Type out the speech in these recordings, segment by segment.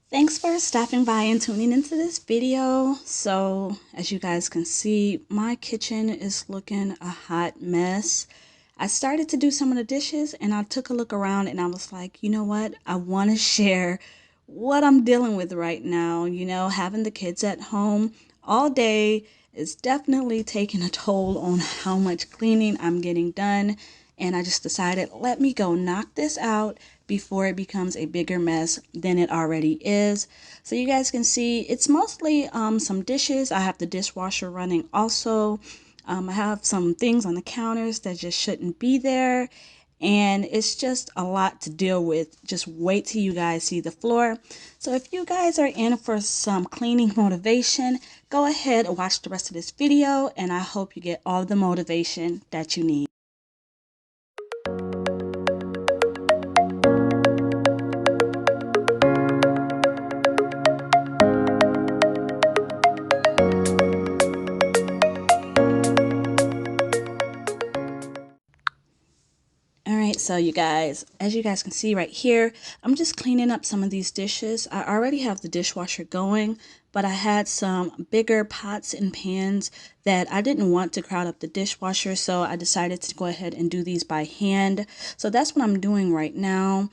Thanks for stopping by and tuning into this video. So as you guys can see, my kitchen is looking a hot mess. I started to do some of the dishes and I took a look around and I was like, you know what? I want to share what I'm dealing with right now. Having the kids at home all day is definitely taking a toll on how much cleaning I'm getting done. And I just decided, let me go knock this out before it becomes a bigger mess than it already is. So you guys can see it's mostly some dishes. I have the dishwasher running also. I have some things on the counters that just shouldn't be there. And it's just a lot to deal with. Just wait till you guys see the floor. So if you guys are in for some cleaning motivation, go ahead and watch the rest of this video. And I hope you get all the motivation that you need. Alright, so you guys, as you guys can see right here, I'm just cleaning up some of these dishes. I already have the dishwasher going, but I had some bigger pots and pans that I didn't want to crowd up the dishwasher, so I decided to go ahead and do these by hand. So that's what I'm doing right now.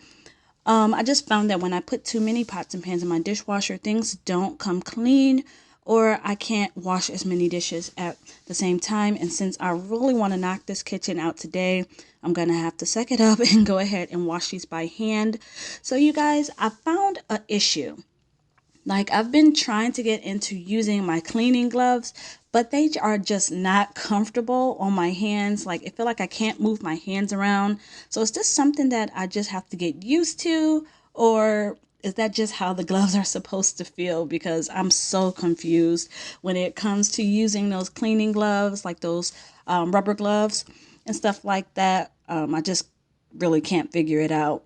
I just found that when I put too many pots and pans in my dishwasher, things don't come clean, or I can't wash as many dishes at the same time. And since I really want to knock this kitchen out today, I'm going to have to suck it up and go ahead and wash these by hand. So you guys, I found an issue. Like, I've been trying to get into using my cleaning gloves, but they are just not comfortable on my hands. Like, I feel like I can't move my hands around. So is this something that I just have to get used to, or is that just how the gloves are supposed to feel? Because I'm so confused when it comes to using those cleaning gloves, like those rubber gloves and stuff like that. I just really can't figure it out.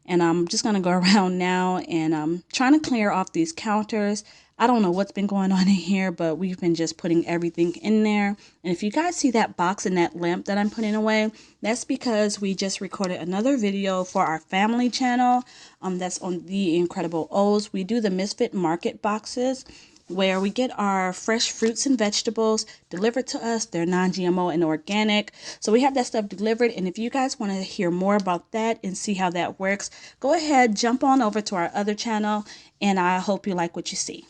And I'm just going to go around now and I'm trying to clear off these counters. I don't know what's been going on in here, but we've been just putting everything in there. And if you guys see that box and that lamp that I'm putting away, that's because we just recorded another video for our family channel. That's on The Incredible O's. We do the Misfit Market boxes, where we get our fresh fruits and vegetables delivered to us. They're non-GMO and organic. So we have that stuff delivered. And if you guys want to hear more about that and see how that works, go ahead, jump on over to our other channel. And I hope you like what you see.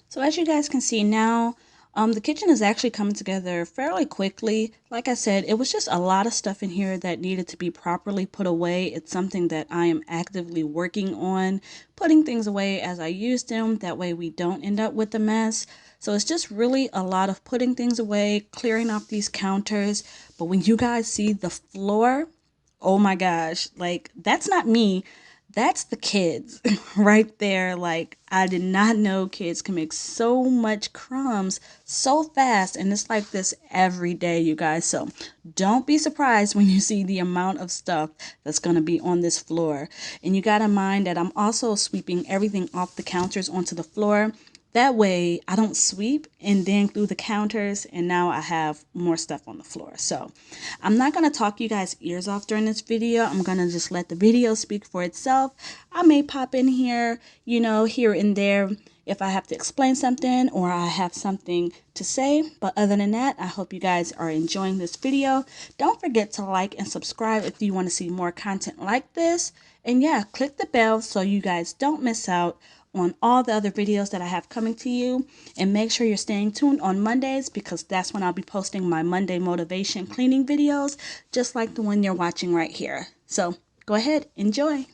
So as you guys can see now, the kitchen is actually coming together fairly quickly. Like I said, it was just a lot of stuff in here that needed to be properly put away. It's something that I am actively working on, putting things away as I use them. That way we don't end up with a mess. So it's just really a lot of putting things away, clearing off these counters. But when you guys see the floor, oh my gosh, like, that's not me. That's the kids right there. Like, I did not know kids can make so much crumbs so fast. And it's like this every day, you guys. So don't be surprised when you see the amount of stuff that's going to be on this floor. And you got to mind that I'm also sweeping everything off the counters onto the floor. That way I don't sweep and then glue the counters and now I have more stuff on the floor. So I'm not going to talk you guys ears off during this video. I'm going to just let the video speak for itself. I may pop in here, here and there if I have to explain something or I have something to say. But other than that, I hope you guys are enjoying this video. Don't forget to like and subscribe if you want to see more content like this. And yeah, click the bell so you guys don't miss out on all the other videos that I have coming to you. And make sure you're staying tuned on Mondays, because that's when I'll be posting my Monday motivation cleaning videos, just like the one you're watching right here. So Go ahead, enjoy.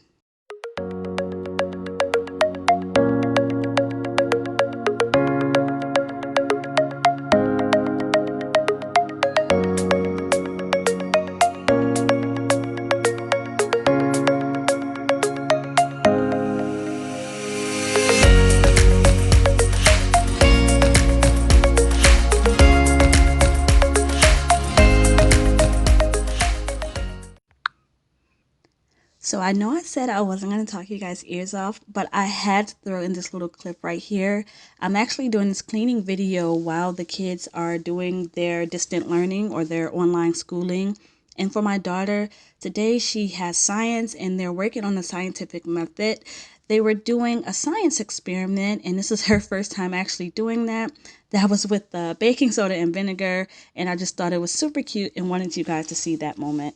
So I know I said I wasn't going to talk you guys' ears off, but I had to throw in this little clip right here. I'm actually doing this cleaning video while the kids are doing their distant learning or their online schooling. And for my daughter, today she has science and they're working on the scientific method. They were doing a science experiment, and this is her first time actually doing that. That was with the baking soda and vinegar, and I just thought it was super cute and wanted you guys to see that moment.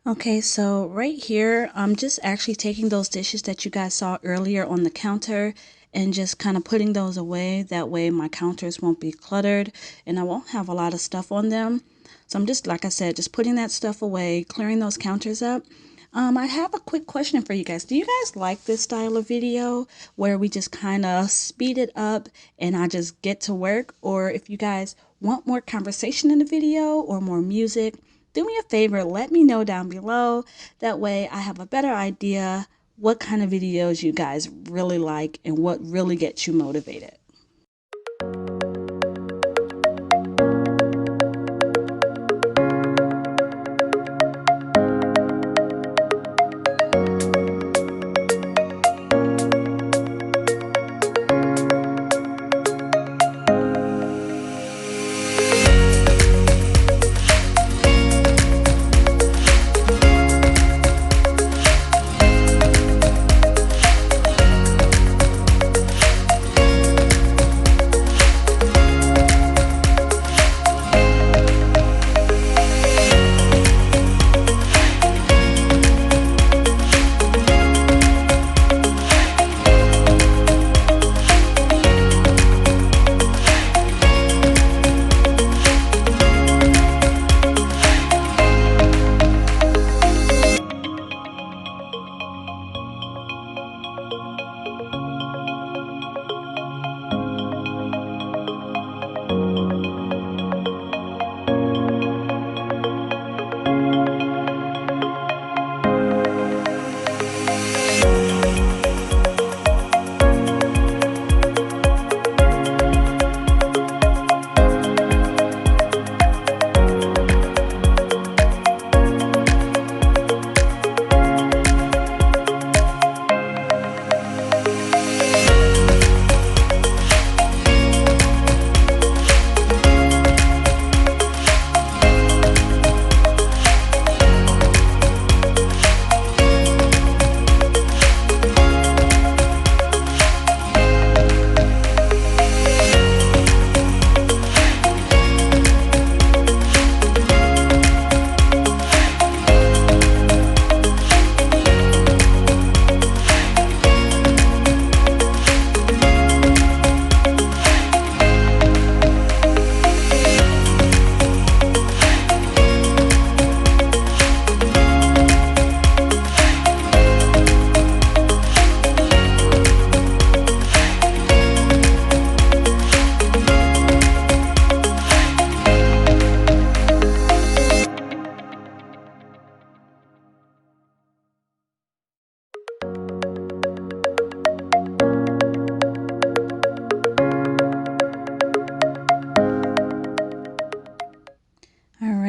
Okay, so right here, I'm just actually taking those dishes that you guys saw earlier on the counter and just kind of putting those away. That way my counters won't be cluttered and I won't have a lot of stuff on them. So I'm just, like I said, just putting that stuff away, clearing those counters up. I have a quick question for you guys. Do you guys like this style of video where we just kind of speed it up and I just get to work? Or if you guys want more conversation in the video or more music, do me a favor, let me know down below. That way I have a better idea what kind of videos you guys really like and what really gets you motivated.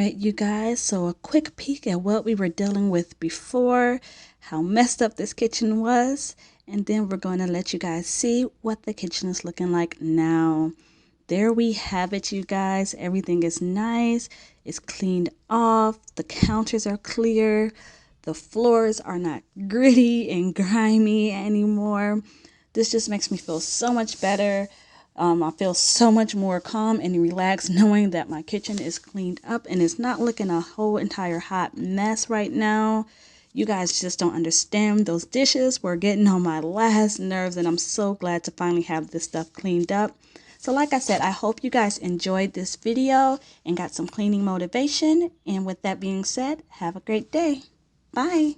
right, you guys, so a quick peek at what we were dealing with before, how messed up this kitchen was, and then we're going to let you guys see what the kitchen is looking like now. There we have it, you guys. Everything is nice. It's cleaned off. The counters are clear. The floors are not gritty and grimy anymore. This just makes me feel so much better. I feel so much more calm and relaxed knowing that my kitchen is cleaned up and it's not looking a whole entire hot mess right now. You guys just don't understand. Those dishes were getting on my last nerves, and I'm so glad to finally have this stuff cleaned up. So like I said, I hope you guys enjoyed this video and got some cleaning motivation. And with that being said, have a great day. Bye.